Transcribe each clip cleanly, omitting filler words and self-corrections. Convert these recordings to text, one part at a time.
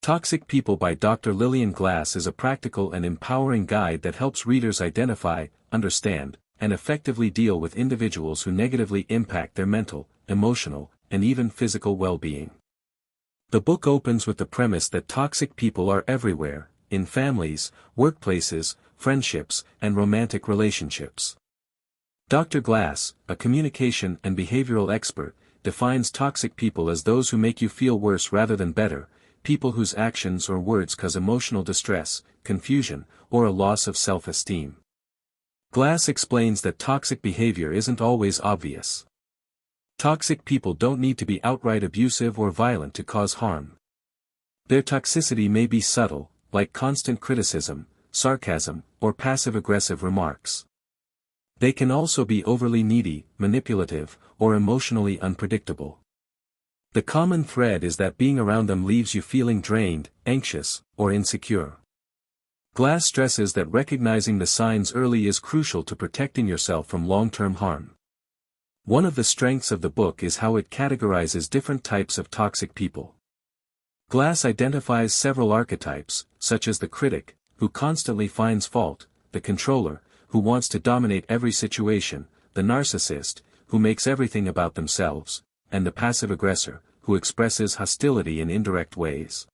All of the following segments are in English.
Toxic People by Dr. Lillian Glass is a practical and empowering guide that helps readers identify, understand, and effectively deal with individuals who negatively impact their mental, emotional, and even physical well-being. The book opens with the premise that toxic people are everywhere, in families, workplaces, friendships, and romantic relationships. Dr. Glass, a communication and behavioral expert, defines toxic people as those who make you feel worse rather than better, people whose actions or words cause emotional distress, confusion, or a loss of self-esteem. Glass explains that toxic behavior isn't always obvious. Toxic people don't need to be outright abusive or violent to cause harm. Their toxicity may be subtle, like constant criticism, sarcasm, or passive-aggressive remarks. They can also be overly needy, manipulative, or emotionally unpredictable. The common thread is that being around them leaves you feeling drained, anxious, or insecure. Glass stresses that recognizing the signs early is crucial to protecting yourself from long-term harm. One of the strengths of the book is how it categorizes different types of toxic people. Glass identifies several archetypes, such as the critic, who constantly finds fault, the controller, who wants to dominate every situation, the narcissist, who makes everything about themselves, and the passive aggressor, who expresses hostility in indirect ways.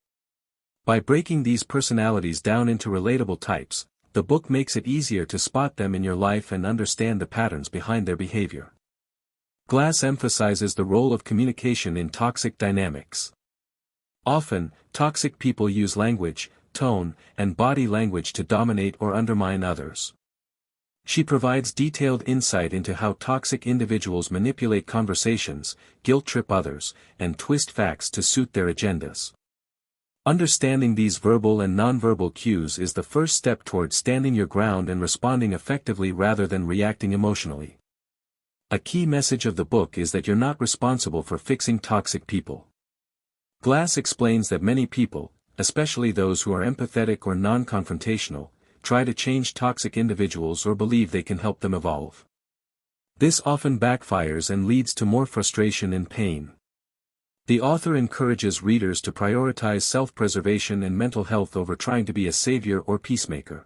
By breaking these personalities down into relatable types, the book makes it easier to spot them in your life and understand the patterns behind their behavior. Glass emphasizes the role of communication in toxic dynamics. Often, toxic people use language, tone, and body language to dominate or undermine others. She provides detailed insight into how toxic individuals manipulate conversations, guilt-trip others, and twist facts to suit their agendas. Understanding these verbal and nonverbal cues is the first step toward standing your ground and responding effectively rather than reacting emotionally. A key message of the book is that you're not responsible for fixing toxic people. Glass explains that many people, especially those who are empathetic or non-confrontational, try to change toxic individuals or believe they can help them evolve. This often backfires and leads to more frustration and pain. The author encourages readers to prioritize self-preservation and mental health over trying to be a savior or peacemaker.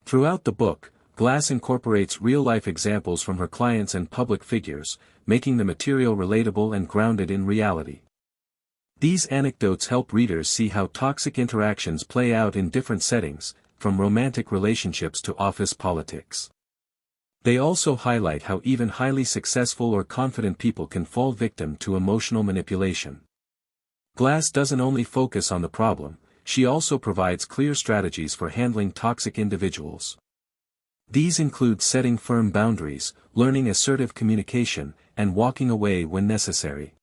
Throughout the book, Glass incorporates real-life examples from her clients and public figures, making the material relatable and grounded in reality. These anecdotes help readers see how toxic interactions play out in different settings, from romantic relationships to office politics. They also highlight how even highly successful or confident people can fall victim to emotional manipulation. Glass doesn't only focus on the problem, she also provides clear strategies for handling toxic individuals. These include setting firm boundaries, learning assertive communication, and walking away when necessary.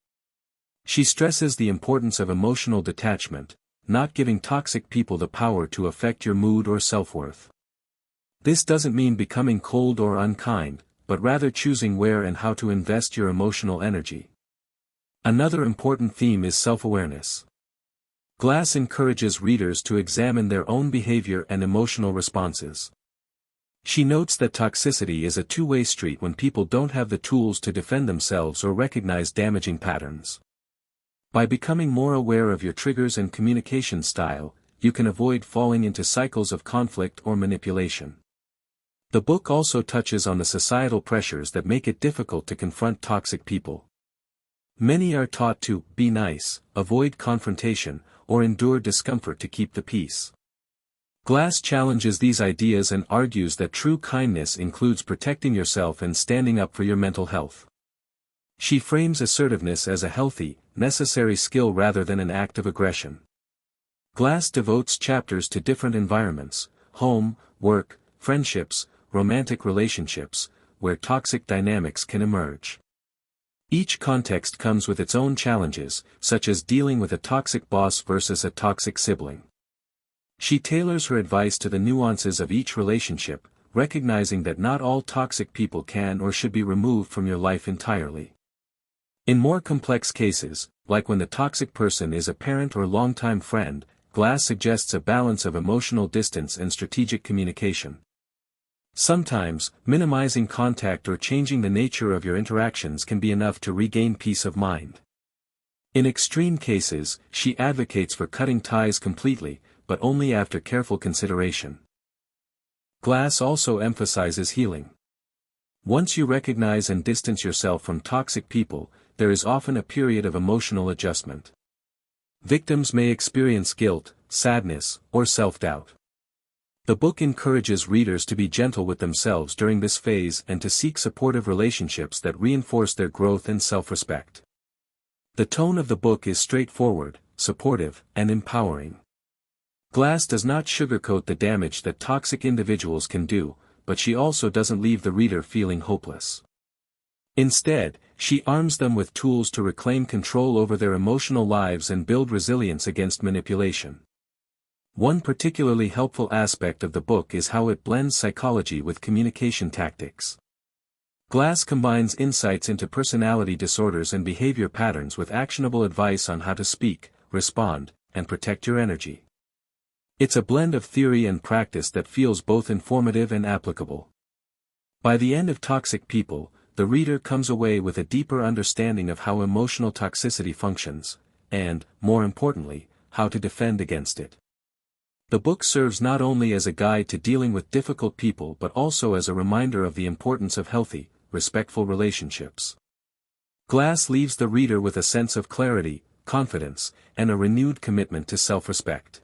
She stresses the importance of emotional detachment, not giving toxic people the power to affect your mood or self-worth. This doesn't mean becoming cold or unkind, but rather choosing where and how to invest your emotional energy. Another important theme is self-awareness. Glass encourages readers to examine their own behavior and emotional responses. She notes that toxicity is a two-way street when people don't have the tools to defend themselves or recognize damaging patterns. By becoming more aware of your triggers and communication style, you can avoid falling into cycles of conflict or manipulation. The book also touches on the societal pressures that make it difficult to confront toxic people. Many are taught to be nice, avoid confrontation, or endure discomfort to keep the peace. Glass challenges these ideas and argues that true kindness includes protecting yourself and standing up for your mental health. She frames assertiveness as a healthy, necessary skill rather than an act of aggression. Glass devotes chapters to different environments, home, work, friendships, romantic relationships, where toxic dynamics can emerge. Each context comes with its own challenges, such as dealing with a toxic boss versus a toxic sibling. She tailors her advice to the nuances of each relationship, recognizing that not all toxic people can or should be removed from your life entirely. In more complex cases, like when the toxic person is a parent or longtime friend, Glass suggests a balance of emotional distance and strategic communication. Sometimes, minimizing contact or changing the nature of your interactions can be enough to regain peace of mind. In extreme cases, she advocates for cutting ties completely, but only after careful consideration. Glass also emphasizes healing. Once you recognize and distance yourself from toxic people, there is often a period of emotional adjustment. Victims may experience guilt, sadness, or self-doubt. The book encourages readers to be gentle with themselves during this phase and to seek supportive relationships that reinforce their growth and self-respect. The tone of the book is straightforward, supportive, and empowering. Glass does not sugarcoat the damage that toxic individuals can do, but she also doesn't leave the reader feeling hopeless. Instead, she arms them with tools to reclaim control over their emotional lives and build resilience against manipulation. One particularly helpful aspect of the book is how it blends psychology with communication tactics. Glass combines insights into personality disorders and behavior patterns with actionable advice on how to speak, respond, and protect your energy. It's a blend of theory and practice that feels both informative and applicable. By the end of Toxic People, the reader comes away with a deeper understanding of how emotional toxicity functions, and, more importantly, how to defend against it. The book serves not only as a guide to dealing with difficult people but also as a reminder of the importance of healthy, respectful relationships. Glass leaves the reader with a sense of clarity, confidence, and a renewed commitment to self-respect.